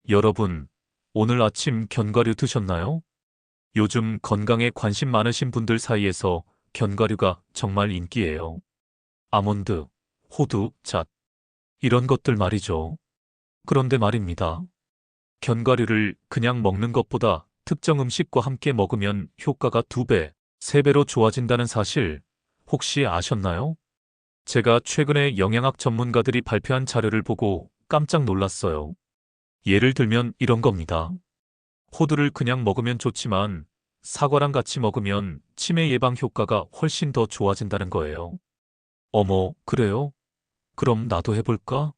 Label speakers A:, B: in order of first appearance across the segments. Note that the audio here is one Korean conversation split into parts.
A: 여러분, 오늘 아침 견과류 드셨나요? 요즘 건강에 관심 많으신 분들 사이에서 견과류가 정말 인기예요. 아몬드, 호두, 잣, 이런 것들 말이죠. 그런데 말입니다. 견과류를 그냥 먹는 것보다 특정 음식과 함께 먹으면 효과가 2배, 3배로 좋아진다는 사실 혹시 아셨나요? 제가 최근에 영양학 전문가들이 발표한 자료를 보고 깜짝 놀랐어요. 예를 들면 이런 겁니다. 호두를 그냥 먹으면 좋지만 사과랑 같이 먹으면 치매 예방 효과가 훨씬 더 좋아진다는 거예요. 어머, 그래요? 그럼 나도 해볼까?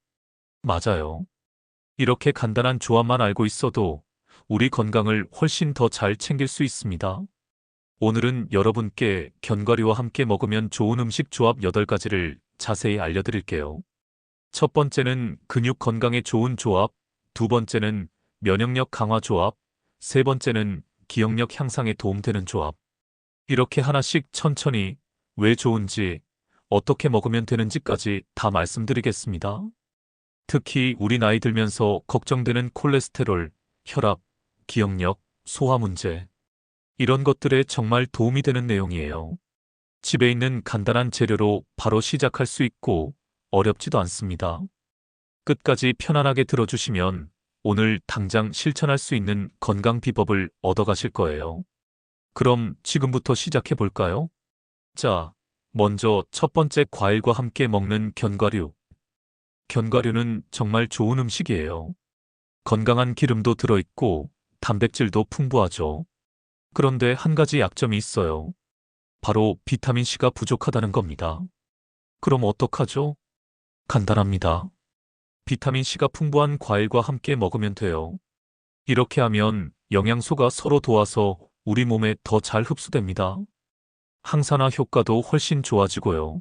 A: 맞아요. 이렇게 간단한 조합만 알고 있어도 우리 건강을 훨씬 더 잘 챙길 수 있습니다. 오늘은 여러분께 견과류와 함께 먹으면 좋은 음식 조합 8가지를 자세히 알려드릴게요. 첫 번째는 근육 건강에 좋은 조합, 두 번째는 면역력 강화 조합, 세 번째는 기억력 향상에 도움되는 조합. 이렇게 하나씩 천천히 왜 좋은지, 어떻게 먹으면 되는지까지 다 말씀드리겠습니다. 특히 우리 나이 들면서 걱정되는 콜레스테롤, 혈압, 기억력, 소화 문제. 이런 것들에 정말 도움이 되는 내용이에요. 집에 있는 간단한 재료로 바로 시작할 수 있고 어렵지도 않습니다. 끝까지 편안하게 들어주시면 오늘 당장 실천할 수 있는 건강 비법을 얻어가실 거예요. 그럼 지금부터 시작해 볼까요? 자, 먼저 첫 번째 과일과 함께 먹는 견과류. 견과류는 정말 좋은 음식이에요. 건강한 기름도 들어있고 단백질도 풍부하죠. 그런데 한 가지 약점이 있어요. 바로 비타민C가 부족하다는 겁니다. 그럼 어떡하죠? 간단합니다. 비타민C가 풍부한 과일과 함께 먹으면 돼요. 이렇게 하면 영양소가 서로 도와서 우리 몸에 더 잘 흡수됩니다. 항산화 효과도 훨씬 좋아지고요.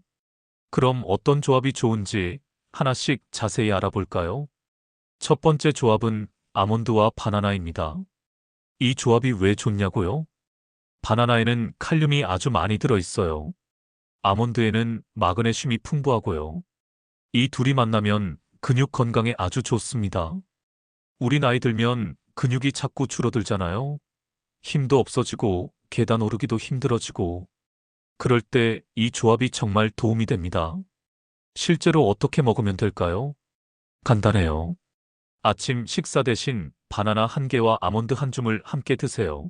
A: 그럼 어떤 조합이 좋은지 하나씩 자세히 알아볼까요? 첫 번째 조합은 아몬드와 바나나입니다. 이 조합이 왜 좋냐고요? 바나나에는 칼륨이 아주 많이 들어있어요. 아몬드에는 마그네슘이 풍부하고요. 이 둘이 만나면 근육 건강에 아주 좋습니다. 우리 나이 들면 근육이 자꾸 줄어들잖아요. 힘도 없어지고 계단 오르기도 힘들어지고 그럴 때 이 조합이 정말 도움이 됩니다. 실제로 어떻게 먹으면 될까요? 간단해요. 아침 식사 대신 바나나 1개와 아몬드 1줌을 함께 드세요.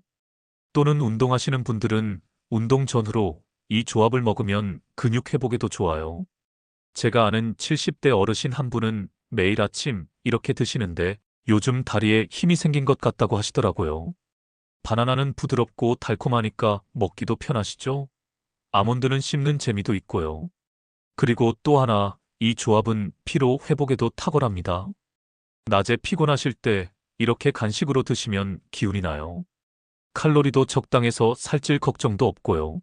A: 또는 운동하시는 분들은 운동 전후로 이 조합을 먹으면 근육 회복에도 좋아요. 제가 아는 70대 어르신 한 분은 매일 아침 이렇게 드시는데 요즘 다리에 힘이 생긴 것 같다고 하시더라고요. 바나나는 부드럽고 달콤하니까 먹기도 편하시죠? 아몬드는 씹는 재미도 있고요. 그리고 또 하나, 이 조합은 피로 회복에도 탁월합니다. 낮에 피곤하실 때 이렇게 간식으로 드시면 기운이 나요. 칼로리도 적당해서 살찔 걱정도 없고요.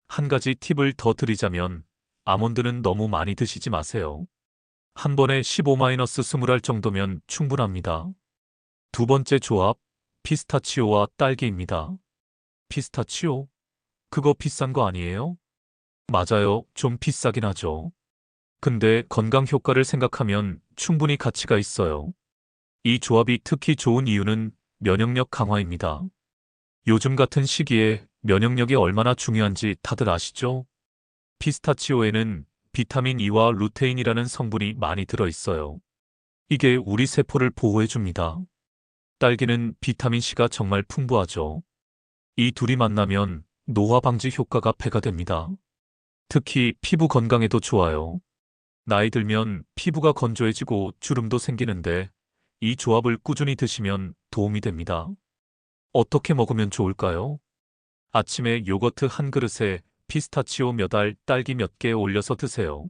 A: 한 가지 팁을 더 드리자면 아몬드는 너무 많이 드시지 마세요. 한 번에 15-20알 정도면 충분합니다. 두 번째 조합, 피스타치오와 딸기입니다. 피스타치오? 그거 비싼 거 아니에요? 맞아요. 좀 비싸긴 하죠. 근데 건강 효과를 생각하면 충분히 가치가 있어요. 이 조합이 특히 좋은 이유는 면역력 강화입니다. 요즘 같은 시기에 면역력이 얼마나 중요한지 다들 아시죠? 피스타치오에는 비타민 E와 루테인이라는 성분이 많이 들어있어요. 이게 우리 세포를 보호해줍니다. 딸기는 비타민C가 정말 풍부하죠. 이 둘이 만나면 노화 방지 효과가 배가 됩니다. 특히 피부 건강에도 좋아요. 나이 들면 피부가 건조해지고 주름도 생기는데 이 조합을 꾸준히 드시면 도움이 됩니다. 어떻게 먹으면 좋을까요? 아침에 요거트 한 그릇에 피스타치오 몇 알, 딸기 몇 개 올려서 드세요.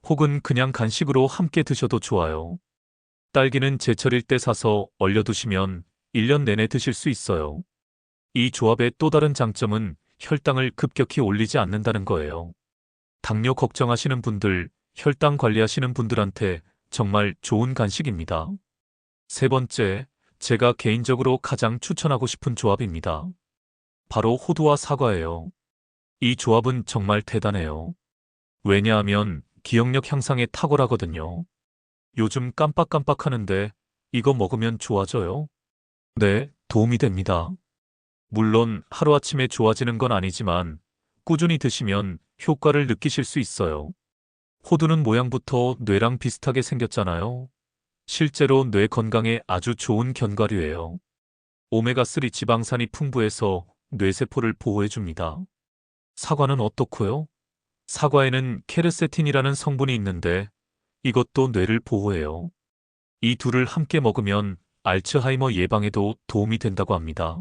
A: 혹은 그냥 간식으로 함께 드셔도 좋아요. 딸기는 제철일 때 사서 얼려두시면 1년 내내 드실 수 있어요. 이 조합의 또 다른 장점은 혈당을 급격히 올리지 않는다는 거예요. 당뇨 걱정하시는 분들, 혈당 관리하시는 분들한테 정말 좋은 간식입니다. 세 번째, 제가 개인적으로 가장 추천하고 싶은 조합입니다. 바로 호두와 사과예요. 이 조합은 정말 대단해요. 왜냐하면 기억력 향상에 탁월하거든요. 요즘 깜빡깜빡하는데 이거 먹으면 좋아져요? 네, 도움이 됩니다. 물론 하루아침에 좋아지는 건 아니지만 꾸준히 드시면 효과를 느끼실 수 있어요. 호두는 모양부터 뇌랑 비슷하게 생겼잖아요. 실제로 뇌 건강에 아주 좋은 견과류예요. 오메가3 지방산이 풍부해서 뇌세포를 보호해줍니다. 사과는 어떻고요? 사과에는 케르세틴이라는 성분이 있는데 이것도 뇌를 보호해요. 이 둘을 함께 먹으면 알츠하이머 예방에도 도움이 된다고 합니다.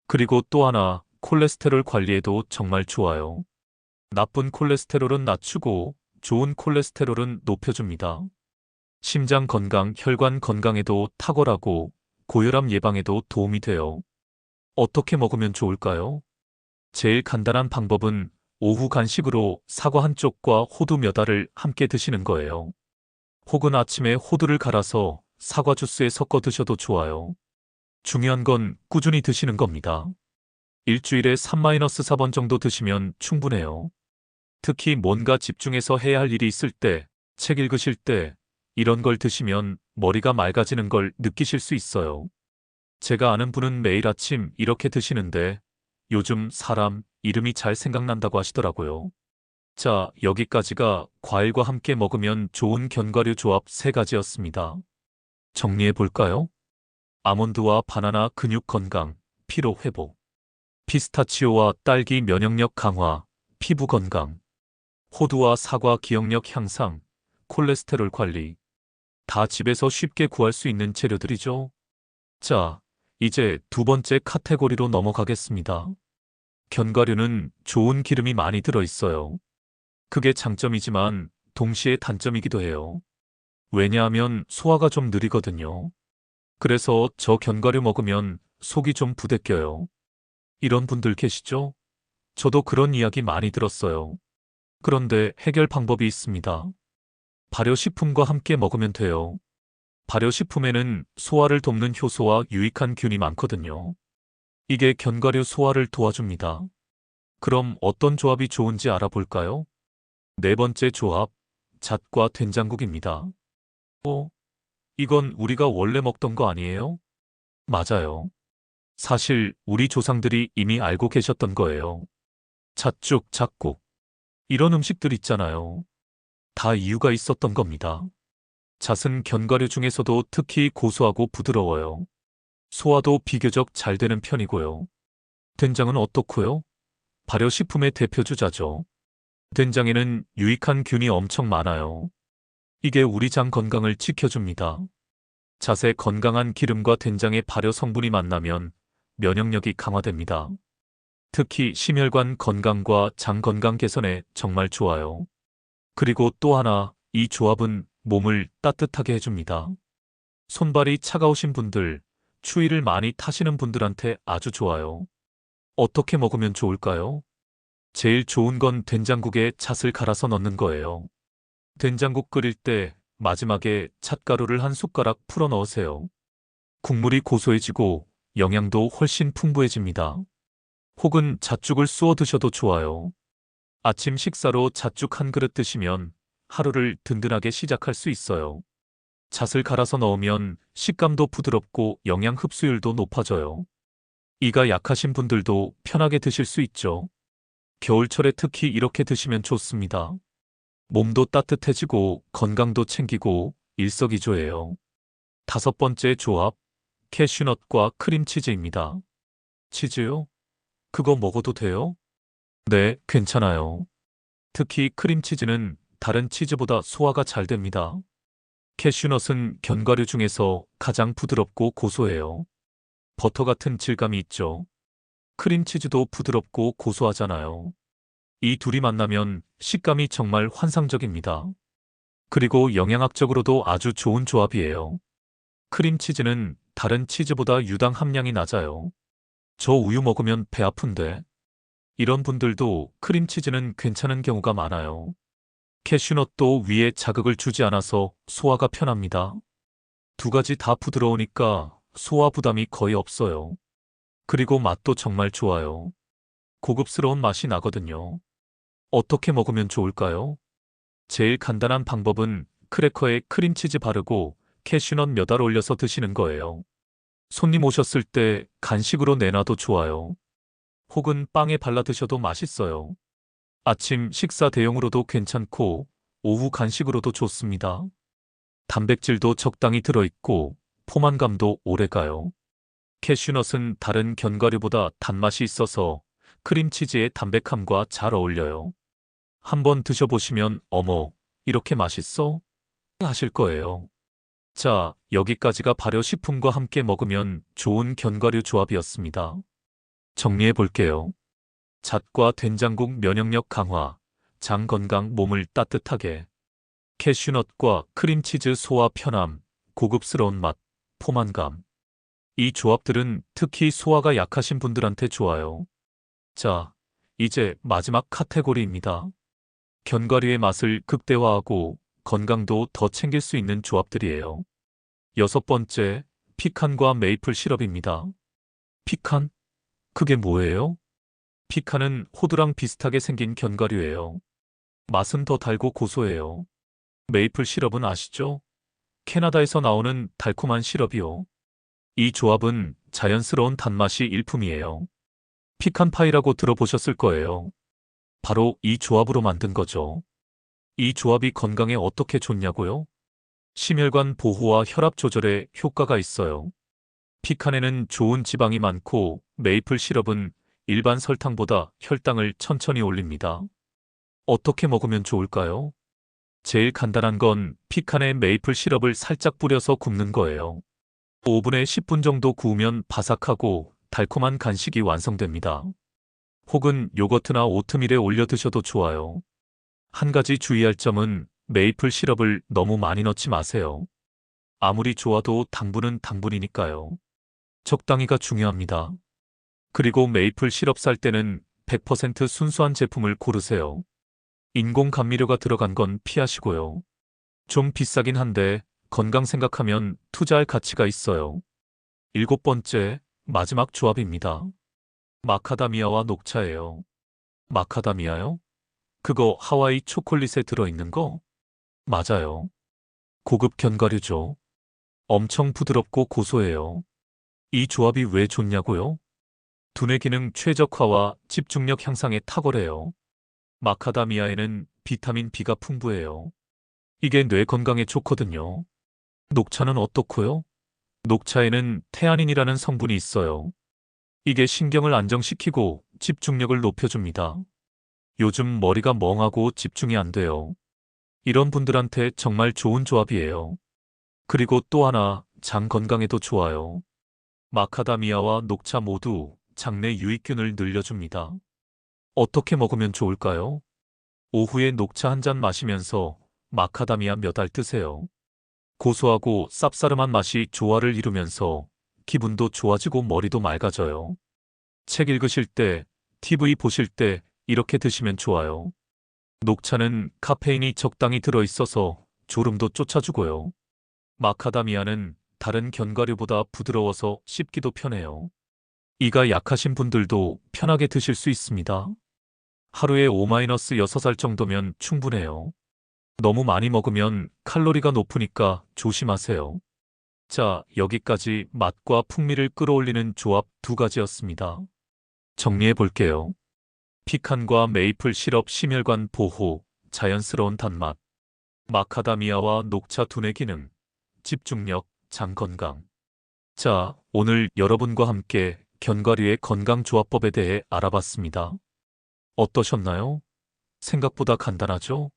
A: 그리고 또 하나, 콜레스테롤 관리에도 정말 좋아요. 나쁜 콜레스테롤은 낮추고 좋은 콜레스테롤은 높여줍니다. 심장 건강, 혈관 건강에도 탁월하고 고혈압 예방에도 도움이 돼요. 어떻게 먹으면 좋을까요? 제일 간단한 방법은 오후 간식으로 사과 한 쪽과 호두 몇 알을 함께 드시는 거예요. 혹은 아침에 호두를 갈아서 사과 주스에 섞어 드셔도 좋아요. 중요한 건 꾸준히 드시는 겁니다. 일주일에 3-4번 정도 드시면 충분해요. 특히 뭔가 집중해서 해야 할 일이 있을 때, 책 읽으실 때, 이런 걸 드시면 머리가 맑아지는 걸 느끼실 수 있어요. 제가 아는 분은 매일 아침 이렇게 드시는데 요즘 사람 이름이 잘 생각난다고 하시더라고요. 자, 여기까지가 과일과 함께 먹으면 좋은 견과류 조합 3가지였습니다. 정리해 볼까요? 아몬드와 바나나 근육 건강, 피로 회복. 피스타치오와 딸기 면역력 강화, 피부 건강. 호두와 사과 기억력 향상, 콜레스테롤 관리. 다 집에서 쉽게 구할 수 있는 재료들이죠. 자, 이제 두 번째 카테고리로 넘어가겠습니다. 견과류는 좋은 기름이 많이 들어있어요. 그게 장점이지만 동시에 단점이기도 해요. 왜냐하면 소화가 좀 느리거든요. 그래서 저 견과류 먹으면 속이 좀 부대껴요. 이런 분들 계시죠? 저도 그런 이야기 많이 들었어요. 그런데 해결 방법이 있습니다. 발효식품과 함께 먹으면 돼요. 발효식품에는 소화를 돕는 효소와 유익한 균이 많거든요. 이게 견과류 소화를 도와줍니다. 그럼 어떤 조합이 좋은지 알아볼까요? 네 번째 조합, 잣과 된장국입니다. 이건 우리가 원래 먹던 거 아니에요? 맞아요. 사실 우리 조상들이 이미 알고 계셨던 거예요. 잣죽, 잣국. 이런 음식들 있잖아요. 다 이유가 있었던 겁니다. 잣은 견과류 중에서도 특히 고소하고 부드러워요. 소화도 비교적 잘 되는 편이고요. 된장은 어떻고요? 발효식품의 대표주자죠. 된장에는 유익한 균이 엄청 많아요. 이게 우리 장 건강을 지켜줍니다. 잣의 건강한 기름과 된장의 발효 성분이 만나면 면역력이 강화됩니다. 특히 심혈관 건강과 장 건강 개선에 정말 좋아요. 그리고 또 하나, 이 조합은 몸을 따뜻하게 해줍니다. 손발이 차가우신 분들, 추위를 많이 타시는 분들한테 아주 좋아요. 어떻게 먹으면 좋을까요? 제일 좋은 건 된장국에 잣을 갈아서 넣는 거예요. 된장국 끓일 때 마지막에 잣가루를 한 숟가락 풀어 넣으세요. 국물이 고소해지고 영양도 훨씬 풍부해집니다. 혹은 잣죽을 쑤어 드셔도 좋아요. 아침 식사로 잣죽 한 그릇 드시면 하루를 든든하게 시작할 수 있어요. 잣을 갈아서 넣으면 식감도 부드럽고 영양 흡수율도 높아져요. 이가 약하신 분들도 편하게 드실 수 있죠. 겨울철에 특히 이렇게 드시면 좋습니다. 몸도 따뜻해지고 건강도 챙기고 일석이조예요. 다섯 번째 조합, 캐슈넛과 크림치즈입니다. 치즈요? 그거 먹어도 돼요? 네, 괜찮아요. 특히 크림치즈는 다른 치즈보다 소화가 잘 됩니다. 캐슈넛은 견과류 중에서 가장 부드럽고 고소해요. 버터 같은 질감이 있죠. 크림치즈도 부드럽고 고소하잖아요. 이 둘이 만나면 식감이 정말 환상적입니다. 그리고 영양학적으로도 아주 좋은 조합이에요. 크림치즈는 다른 치즈보다 유당 함량이 낮아요. 저 우유 먹으면 배 아픈데. 이런 분들도 크림치즈는 괜찮은 경우가 많아요. 캐슈넛도 위에 자극을 주지 않아서 소화가 편합니다. 두 가지 다 부드러우니까 소화 부담이 거의 없어요. 그리고 맛도 정말 좋아요. 고급스러운 맛이 나거든요. 어떻게 먹으면 좋을까요? 제일 간단한 방법은 크래커에 크림치즈 바르고 캐슈넛 몇 알 올려서 드시는 거예요. 손님 오셨을 때 간식으로 내놔도 좋아요. 혹은 빵에 발라 드셔도 맛있어요. 아침 식사 대용으로도 괜찮고 오후 간식으로도 좋습니다. 단백질도 적당히 들어있고 포만감도 오래가요. 캐슈넛은 다른 견과류보다 단맛이 있어서 크림치즈의 담백함과 잘 어울려요. 한번 드셔보시면 어머, 이렇게 맛있어? 하실 거예요. 자, 여기까지가 발효식품과 함께 먹으면 좋은 견과류 조합이었습니다. 정리해 볼게요. 잣과 된장국 면역력 강화, 장 건강 몸을 따뜻하게. 캐슈넛과 크림치즈 소화 편함, 고급스러운 맛, 포만감. 이 조합들은 특히 소화가 약하신 분들한테 좋아요. 자, 이제 마지막 카테고리입니다. 견과류의 맛을 극대화하고 건강도 더 챙길 수 있는 조합들이에요. 여섯 번째, 피칸과 메이플 시럽입니다. 피칸? 그게 뭐예요? 피칸은 호두랑 비슷하게 생긴 견과류예요. 맛은 더 달고 고소해요. 메이플 시럽은 아시죠? 캐나다에서 나오는 달콤한 시럽이요. 이 조합은 자연스러운 단맛이 일품이에요. 피칸 파이라고 들어보셨을 거예요. 바로 이 조합으로 만든 거죠. 이 조합이 건강에 어떻게 좋냐고요? 심혈관 보호와 혈압 조절에 효과가 있어요. 피칸에는 좋은 지방이 많고 메이플 시럽은 일반 설탕보다 혈당을 천천히 올립니다. 어떻게 먹으면 좋을까요? 제일 간단한 건 피칸에 메이플 시럽을 살짝 뿌려서 굽는 거예요. 오븐에 10분 정도 구우면 바삭하고 달콤한 간식이 완성됩니다. 혹은 요거트나 오트밀에 올려 드셔도 좋아요. 한 가지 주의할 점은 메이플 시럽을 너무 많이 넣지 마세요. 아무리 좋아도 당분은 당분이니까요. 적당히가 중요합니다. 그리고 메이플 시럽 살 때는 100% 순수한 제품을 고르세요. 인공 감미료가 들어간 건 피하시고요. 좀 비싸긴 한데 건강 생각하면 투자할 가치가 있어요. 일곱 번째, 마지막 조합입니다. 마카다미아와 녹차예요. 마카다미아요? 그거 하와이 초콜릿에 들어있는 거? 맞아요. 고급 견과류죠. 엄청 부드럽고 고소해요. 이 조합이 왜 좋냐고요? 두뇌 기능 최적화와 집중력 향상에 탁월해요. 마카다미아에는 비타민 B가 풍부해요. 이게 뇌 건강에 좋거든요. 녹차는 어떻고요? 녹차에는 테아닌이라는 성분이 있어요. 이게 신경을 안정시키고 집중력을 높여줍니다. 요즘 머리가 멍하고 집중이 안 돼요. 이런 분들한테 정말 좋은 조합이에요. 그리고 또 하나, 장 건강에도 좋아요. 마카다미아와 녹차 모두 장내 유익균을 늘려줍니다. 어떻게 먹으면 좋을까요? 오후에 녹차 한 잔 마시면서 마카다미아 몇 알 드세요. 고소하고 쌉싸름한 맛이 조화를 이루면서 기분도 좋아지고 머리도 맑아져요. 책 읽으실 때, TV 보실 때 이렇게 드시면 좋아요. 녹차는 카페인이 적당히 들어있어서 졸음도 쫓아주고요. 마카다미아는 다른 견과류보다 부드러워서 씹기도 편해요. 이가 약하신 분들도 편하게 드실 수 있습니다. 하루에 5-6알 정도면 충분해요. 너무 많이 먹으면 칼로리가 높으니까 조심하세요. 자, 여기까지 맛과 풍미를 끌어올리는 조합 두 가지였습니다. 정리해 볼게요. 피칸과 메이플 시럽 심혈관 보호, 자연스러운 단맛. 마카다미아와 녹차 두뇌 기능, 집중력, 장 건강. 자, 오늘 여러분과 함께 견과류의 건강조합법에 대해 알아봤습니다. 어떠셨나요? 생각보다 간단하죠?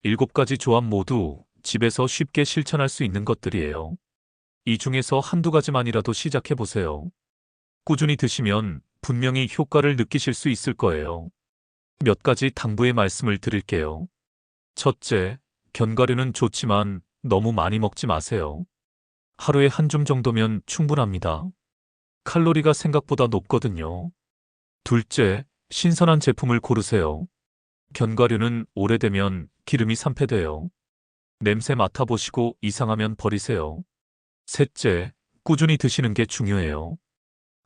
A: 7가지 조합 모두 집에서 쉽게 실천할 수 있는 것들이에요. 이 중에서 한두 가지만이라도 시작해보세요. 꾸준히 드시면 분명히 효과를 느끼실 수 있을 거예요. 몇 가지 당부의 말씀을 드릴게요. 첫째, 견과류는 좋지만 너무 많이 먹지 마세요. 하루에 한 줌 정도면 충분합니다. 칼로리가 생각보다 높거든요. 둘째, 신선한 제품을 고르세요. 견과류는 오래되면 기름이 산패돼요. 냄새 맡아보시고 이상하면 버리세요. 셋째, 꾸준히 드시는 게 중요해요.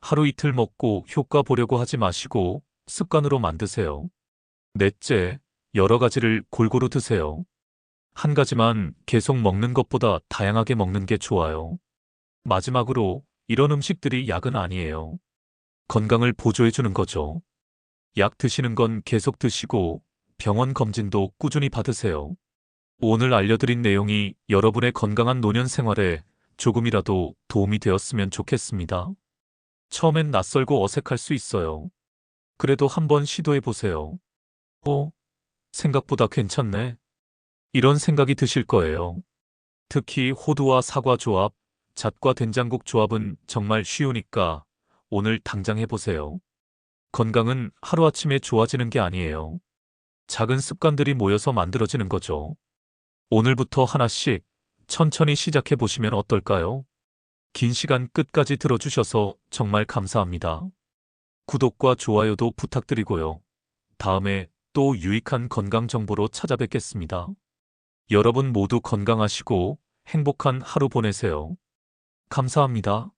A: 하루 이틀 먹고 효과 보려고 하지 마시고 습관으로 만드세요. 넷째, 여러 가지를 골고루 드세요. 한 가지만 계속 먹는 것보다 다양하게 먹는 게 좋아요. 마지막으로 이런 음식들이 약은 아니에요. 건강을 보조해 주는 거죠. 약 드시는 건 계속 드시고 병원 검진도 꾸준히 받으세요. 오늘 알려드린 내용이 여러분의 건강한 노년 생활에 조금이라도 도움이 되었으면 좋겠습니다. 처음엔 낯설고 어색할 수 있어요. 그래도 한번 시도해 보세요. 생각보다 괜찮네. 이런 생각이 드실 거예요. 특히 호두와 사과 조합, 잣과 된장국 조합은 정말 쉬우니까 오늘 당장 해보세요. 건강은 하루아침에 좋아지는 게 아니에요. 작은 습관들이 모여서 만들어지는 거죠. 오늘부터 하나씩 천천히 시작해 보시면 어떨까요? 긴 시간 끝까지 들어주셔서 정말 감사합니다. 구독과 좋아요도 부탁드리고요. 다음에 또 유익한 건강 정보로 찾아뵙겠습니다. 여러분 모두 건강하시고 행복한 하루 보내세요. 감사합니다.